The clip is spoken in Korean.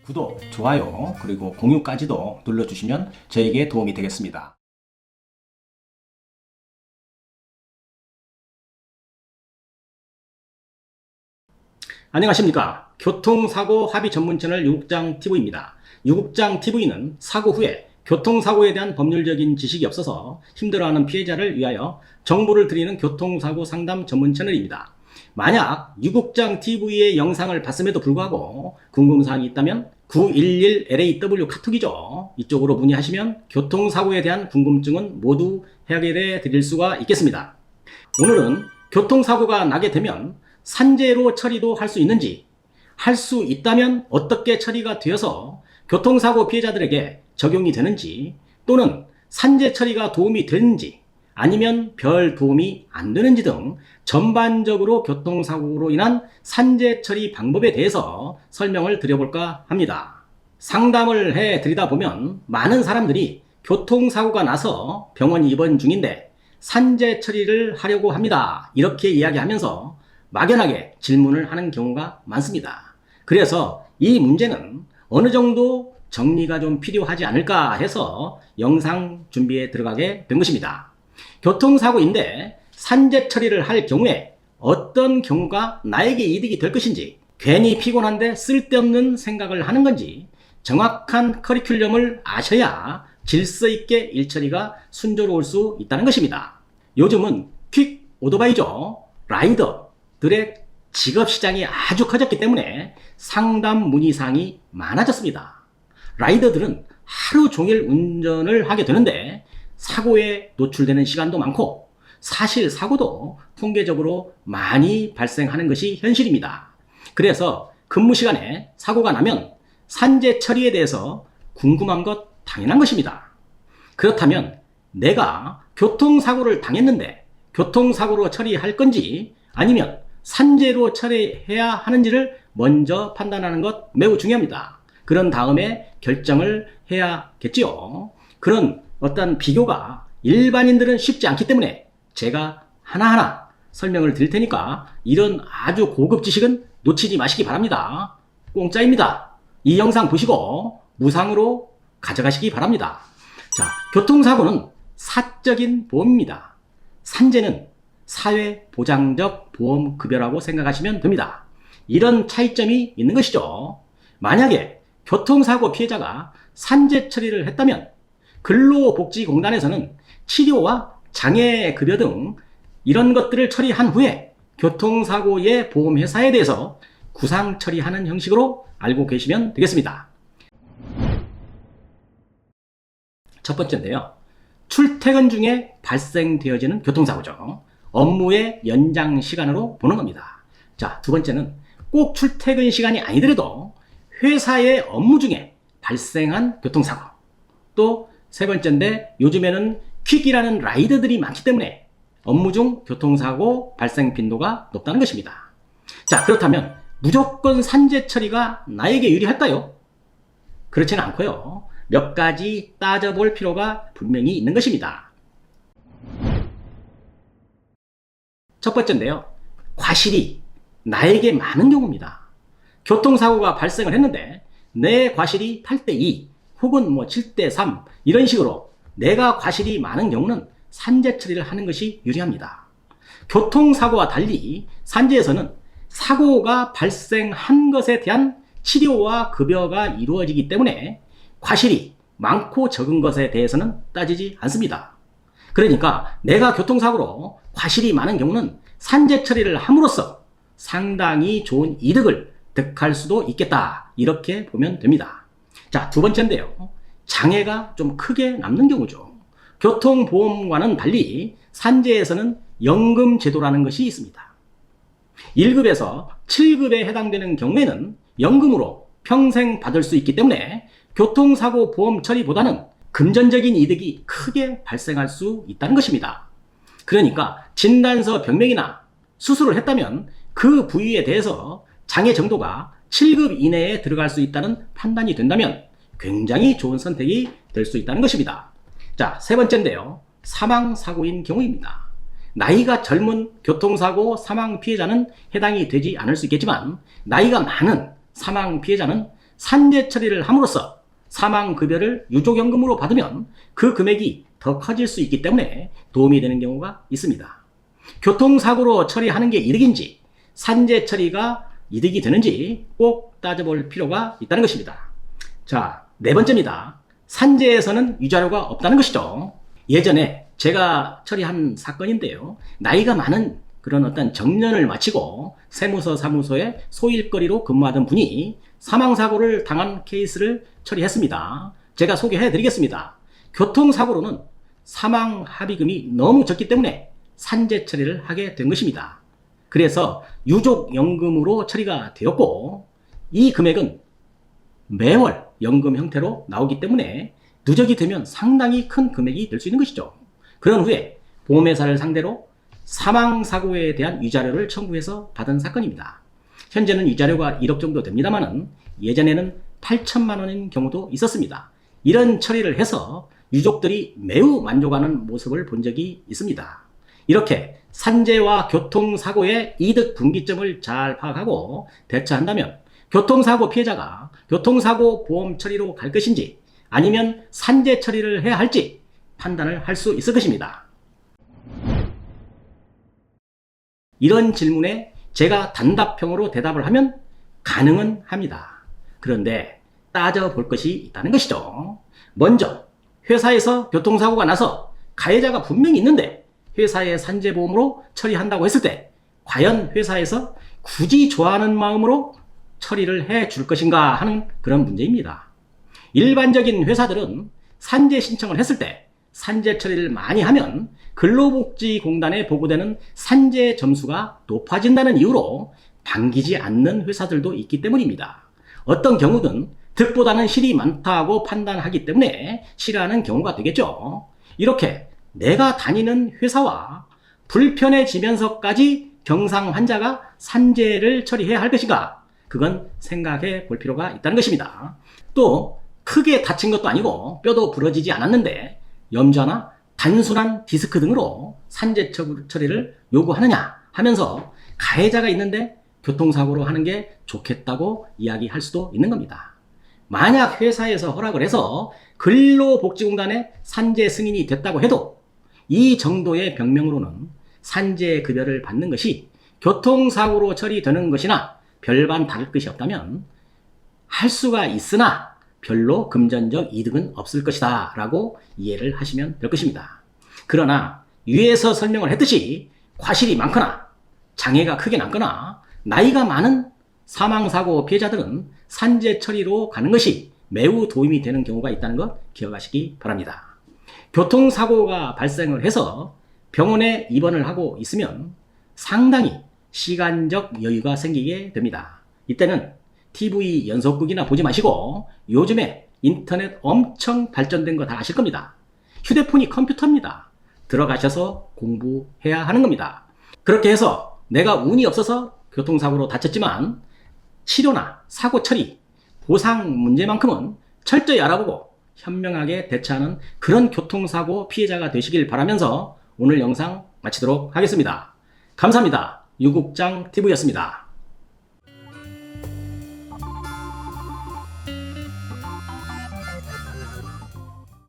구독, 좋아요, 그리고 공유까지도 눌러주시면 저에게 도움이 되겠습니다. 안녕하십니까. 교통사고 합의 전문 채널 유국장TV입니다. 유국장TV는 사고 후에 교통사고에 대한 법률적인 지식이 없어서 힘들어하는 피해자를 위하여 정보를 드리는 교통사고 상담 전문 채널입니다. 만약 유국장TV의 영상을 봤음에도 불구하고 궁금사항이 있다면 911LAW 카톡이죠. 이쪽으로 문의하시면 교통사고에 대한 궁금증은 모두 해결해 드릴 수가 있겠습니다. 오늘은 교통사고가 나게 되면 산재로 처리도 할 수 있는지, 할 수 있다면 어떻게 처리가 되어서 교통사고 피해자들에게 적용이 되는지, 또는 산재 처리가 도움이 되는지 아니면 별 도움이 안 되는지 등 전반적으로 교통사고로 인한 산재 처리 방법에 대해서 설명을 드려볼까 합니다. 상담을 해드리다 보면 많은 사람들이 교통사고가 나서 병원 입원 중인데 산재 처리를 하려고 합니다. 이렇게 이야기하면서 막연하게 질문을 하는 경우가 많습니다. 그래서 이 문제는 어느 정도 정리가 좀 필요하지 않을까 해서 영상 준비에 들어가게 된 것입니다. 교통사고인데 산재 처리를 할 경우에 어떤 경우가 나에게 이득이 될 것인지, 괜히 피곤한데 쓸데없는 생각을 하는 건지 정확한 커리큘럼을 아셔야 질서 있게 일처리가 순조로울 수 있다는 것입니다. 요즘은 퀵 오토바이죠. 라이더들의 직업 시장이 아주 커졌기 때문에 상담 문의사항이 많아졌습니다. 라이더들은 하루 종일 운전을 하게 되는데 사고에 노출되는 시간도 많고 사실 사고도 통계적으로 많이 발생하는 것이 현실입니다. 그래서 근무 시간에 사고가 나면 산재 처리에 대해서 궁금한 것 당연한 것입니다. 그렇다면 내가 교통사고를 당했는데 교통사고로 처리할 건지 아니면 산재로 처리해야 하는지를 먼저 판단하는 것 매우 중요합니다. 그런 다음에 결정을 해야겠지요. 그런 어떤 비교가 일반인들은 쉽지 않기 때문에 제가 하나하나 설명을 드릴 테니까 이런 아주 고급 지식은 놓치지 마시기 바랍니다. 공짜입니다. 이 영상 보시고 무상으로 가져가시기 바랍니다. 자, 교통사고는 사적인 보험입니다. 산재는 사회보장적 보험급여라고 생각하시면 됩니다. 이런 차이점이 있는 것이죠. 만약에 교통사고 피해자가 산재 처리를 했다면 근로복지공단에서는 치료와 장애급여 등 이런 것들을 처리한 후에 교통사고의 보험회사에 대해서 구상 처리하는 형식으로 알고 계시면 되겠습니다. 첫 번째인데요. 출퇴근 중에 발생되어지는 교통사고죠. 업무의 연장 시간으로 보는 겁니다. 자, 두 번째는 꼭 출퇴근 시간이 아니더라도 회사의 업무 중에 발생한 교통사고. 또 세 번째인데 요즘에는 퀵이라는 라이더들이 많기 때문에 업무 중 교통사고 발생 빈도가 높다는 것입니다. 자, 그렇다면 무조건 산재 처리가 나에게 유리할까요? 그렇지는 않고요. 몇 가지 따져볼 필요가 분명히 있는 것입니다. 첫 번째인데요. 과실이 나에게 많은 경우입니다. 교통사고가 발생을 했는데 내 과실이 8대2 혹은 7대3 이런 식으로 내가 과실이 많은 경우는 산재 처리를 하는 것이 유리합니다. 교통사고와 달리 산재에서는 사고가 발생한 것에 대한 치료와 급여가 이루어지기 때문에 과실이 많고 적은 것에 대해서는 따지지 않습니다. 그러니까 내가 교통사고로 과실이 많은 경우는 산재 처리를 함으로써 상당히 좋은 이득을 득할 수도 있겠다. 이렇게 보면 됩니다. 자, 두 번째인데요. 장애가 좀 크게 남는 경우죠. 교통보험과는 달리 산재에서는 연금제도라는 것이 있습니다. 1급에서 7급에 해당되는 경우에는 연금으로 평생 받을 수 있기 때문에 교통사고 보험 처리보다는 금전적인 이득이 크게 발생할 수 있다는 것입니다. 그러니까 진단서 병명이나 수술을 했다면 그 부위에 대해서 장애 정도가 7급 이내에 들어갈 수 있다는 판단이 된다면 굉장히 좋은 선택이 될 수 있다는 것입니다. 자, 세 번째인데요. 사망사고인 경우입니다. 나이가 젊은 교통사고 사망 피해자는 해당이 되지 않을 수 있겠지만 나이가 많은 사망 피해자는 산재 처리를 함으로써 사망급여를 유족연금으로 받으면 그 금액이 더 커질 수 있기 때문에 도움이 되는 경우가 있습니다. 교통사고로 처리하는 게 이득인지 산재 처리가 이득이 되는지 꼭 따져볼 필요가 있다는 것입니다. 자, 네 번째입니다. 산재에서는 위자료가 없다는 것이죠. 예전에 제가 처리한 사건인데요. 나이가 많은 그런 어떤 정년을 마치고 세무서 사무소에 소일거리로 근무하던 분이 사망사고를 당한 케이스를 처리했습니다. 제가 소개해 드리겠습니다. 교통사고로는 사망합의금이 너무 적기 때문에 산재 처리를 하게 된 것입니다. 그래서 유족연금으로 처리가 되었고 이 금액은 매월 연금 형태로 나오기 때문에 누적이 되면 상당히 큰 금액이 될 수 있는 것이죠. 그런 후에 보험회사를 상대로 사망사고에 대한 위자료를 청구해서 받은 사건입니다. 현재는 위자료가 1억 정도 됩니다만은 예전에는 8천만 원인 경우도 있었습니다. 이런 처리를 해서 유족들이 매우 만족하는 모습을 본 적이 있습니다. 이렇게 산재와 교통사고의 이득 분기점을 잘 파악하고 대처한다면 교통사고 피해자가 교통사고 보험 처리로 갈 것인지 아니면 산재 처리를 해야 할지 판단을 할 수 있을 것입니다. 이런 질문에 제가 단답형으로 대답을 하면 가능은 합니다. 그런데 따져볼 것이 있다는 것이죠. 먼저 회사에서 교통사고가 나서 가해자가 분명히 있는데 회사의 산재보험으로 처리한다고 했을 때 과연 회사에서 굳이 좋아하는 마음으로 처리를 해 줄 것인가 하는 그런 문제입니다. 일반적인 회사들은 산재 신청을 했을 때 산재 처리를 많이 하면 근로복지공단에 보고되는 산재 점수가 높아진다는 이유로 반기지 않는 회사들도 있기 때문입니다. 어떤 경우든 득보다는 실이 많다고 판단하기 때문에 싫어하는 경우가 되겠죠. 이렇게 내가 다니는 회사와 불편해지면서까지 경상 환자가 산재를 처리해야 할 것인가? 그건 생각해 볼 필요가 있다는 것입니다. 또 크게 다친 것도 아니고 뼈도 부러지지 않았는데 염좌나 단순한 디스크 등으로 산재 처리를 요구하느냐 하면서 가해자가 있는데 교통사고로 하는 게 좋겠다고 이야기할 수도 있는 겁니다. 만약 회사에서 허락을 해서 근로복지공단에 산재 승인이 됐다고 해도 이 정도의 병명으로는 산재 급여를 받는 것이 교통사고로 처리되는 것이나 별반 다를 것이 없다면 할 수가 있으나 별로 금전적 이득은 없을 것이다 라고 이해를 하시면 될 것입니다. 그러나 위에서 설명을 했듯이 과실이 많거나 장애가 크게 났거나 나이가 많은 사망사고 피해자들은 산재 처리로 가는 것이 매우 도움이 되는 경우가 있다는 것 기억하시기 바랍니다. 교통사고가 발생을 해서 병원에 입원을 하고 있으면 상당히 시간적 여유가 생기게 됩니다. 이때는 TV 연속극이나 보지 마시고 요즘에 인터넷 엄청 발전된 거 다 아실 겁니다. 휴대폰이 컴퓨터입니다. 들어가셔서 공부해야 하는 겁니다. 그렇게 해서 내가 운이 없어서 교통사고로 다쳤지만 치료나 사고 처리, 보상 문제만큼은 철저히 알아보고 현명하게 대처하는 그런 교통사고 피해자가 되시길 바라면서 오늘 영상 마치도록 하겠습니다. 감사합니다. 유국장TV였습니다.